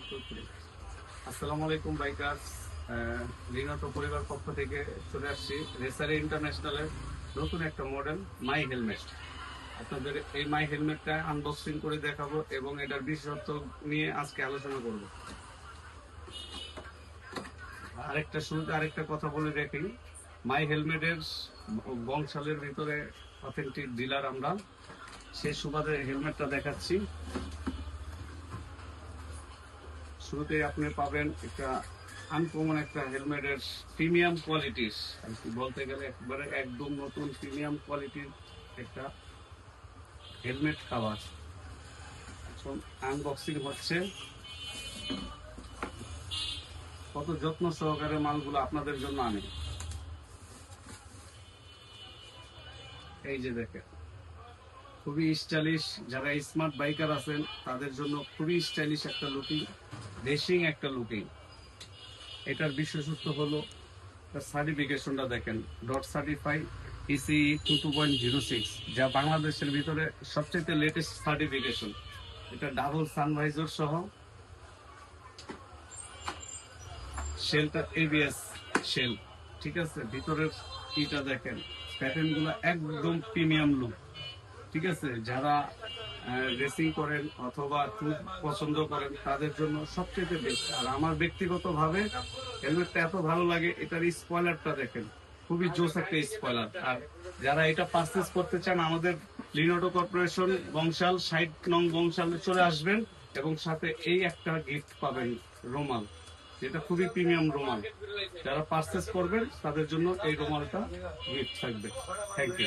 আসসালামু আলাইকুম বাইকার্স। লিনোটো পরিবার পক্ষ থেকে চলে আসছি রেসারি ইন্টারন্যাশনালের নতুন একটা মডেল মাই হেলমেট। আপনাদের এই মাই হেলমেটটা আনবক্সিং করে দেখাবো এবং এটার বিশেষত্ব নিয়ে আজকে আলোচনা করব। শুরুতে আরেকটা কথা বলে রাখি, মাই হেলমেটের বংশালের ভিতরে অথেন্টিক ডিলার আমরা, সেই সুবাদে হেলমেটটা দেখাচ্ছি। শুরুতে আপনি পাবেন একটা আনকমন একটা হেলমেটের প্রিমিয়াম কোয়ালিটির, বলতে গেলে একবারে একদম নতুন প্রিমিয়াম কোয়ালিটির একটা হেলমেট কাভার। এখন আনবক্সিং হচ্ছে। কত যত্ন সহকারে মালগুলো আপনাদের জন্য আনে। এই যে দেখেন, খুবই স্টাইলিশ, যারা স্মার্ট বাইকার আছেন তাদের জন্য খুবই স্টাইলিশ একটা লুকিং, রেসিং একটা লুকিং। এটার বিশেষত্ব হলো সার্টিফিকেশনটা দেখেন, ডট সার্টিফাই ইসি 2.06, যা বাংলাদেশের ভিতরে সবচেয়ে লেটেস্ট সার্টিফিকেশন। এটা ডাবল সানভাইজার সহ, শেলটা এবিএস শেল, ঠিক আছে। ভিতরের ইটা দেখেন, প্যাটার্ন গুলো একদম প্রিমিয়াম লুক, ঠিক আছে। যারা রেসিং করেন অথবা ট্যুর পছন্দ করেন তাদের জন্য সবচেয়ে বেস্ট। আর আমার ব্যক্তিগতভাবে হেলমেটটা এত ভালো লাগে, এটার স্পয়লারটা দেখেন, খুবই জোস একটা স্পয়লার। আর যারা এটা পারচেস করতে চান, আমাদের লিনোটো কর্পোরেশন বংশাল 60 নং বংশালে চলে আসবেন এবং সাথে এই একটা গিফট পাবেন, রুমাল, যেটা খুবই প্রিমিয়াম রুমাল। যারা পারচেস করবেন তাদের জন্য এই রুমালটা গিফট থাকবে। Thank you.